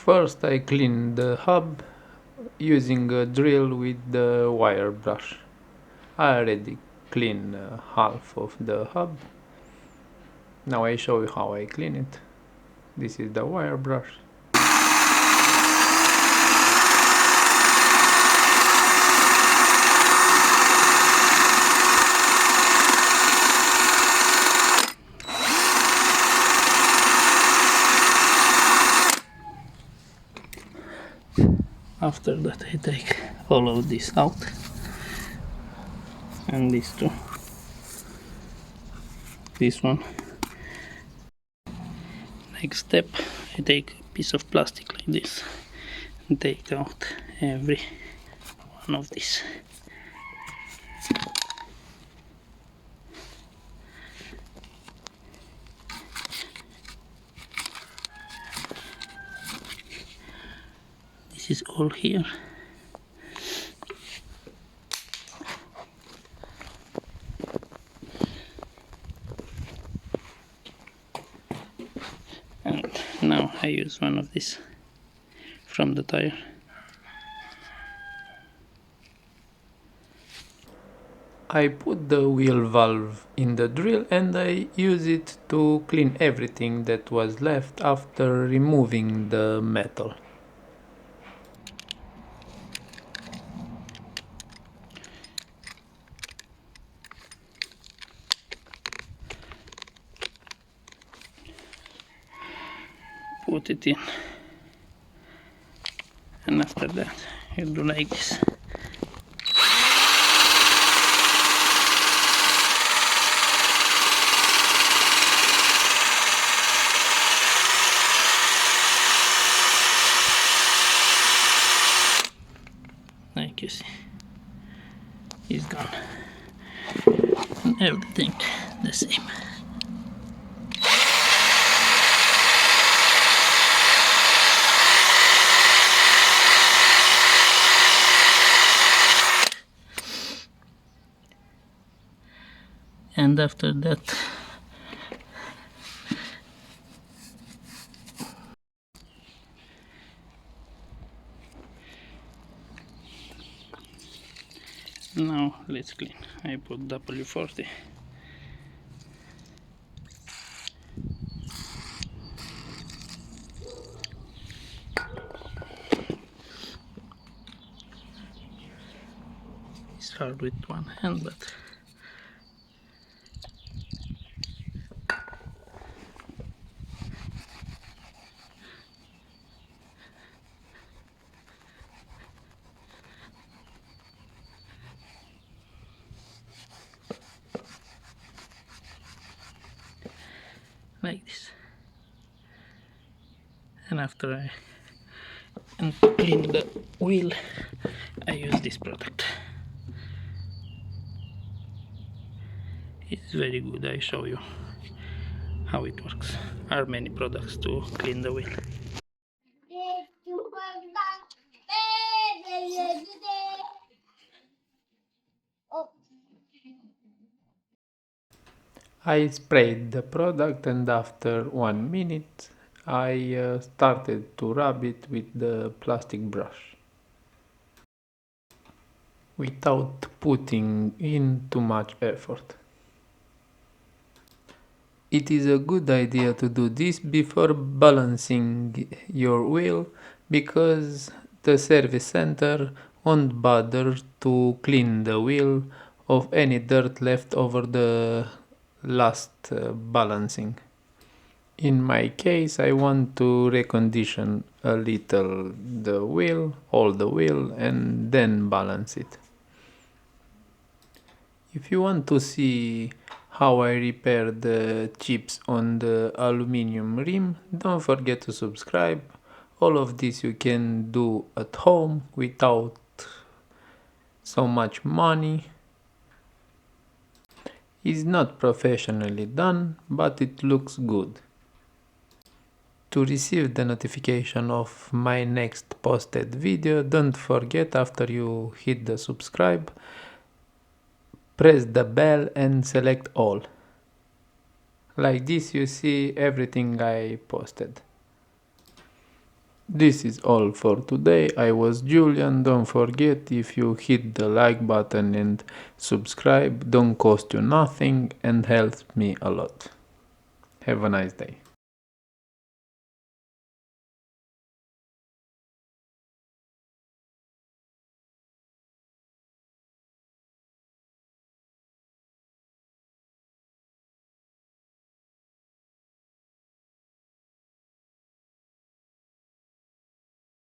First I clean the hub using a drill with the wire brush. I already cleaned half of the hub. Now I show you how I clean it. This is the wire brush. After that I take all of this out and these two. This one. Next step, I take a piece of plastic like this and take out every one of these. This is all here. And now I use one of these from the tire. I put the wheel valve in the drill and I use it to clean everything that was left after removing the metal. Put it in, and after that you do like this. Like you see, it's gone, and everything the same. And after that now let's clean. I put W40. It's hard with one hand, but like this. And after I clean the wheel, I use this product. It's very good. I show you how it works. There are many products to clean the wheel. I sprayed the product and after 1 minute I started to rub it with the plastic brush without putting in too much effort. It is a good idea to do this before balancing your wheel because the service center won't bother to clean the wheel of any dirt left over the last balancing. In my case, I want to recondition a little the wheel, all the wheel, and then balance it. If you want to see how I repair the chips on the aluminum rim, don't forget to subscribe. All of this you can do at home without so much money. It's not professionally done, but it looks good. To receive the notification of my next posted video, don't forget after you hit the subscribe, press the bell and select all. Like this you see everything I posted. This is all for today. I was Julian. Don't forget, if you hit the like button and subscribe, don't cost you nothing and helps me a lot. Have a nice day.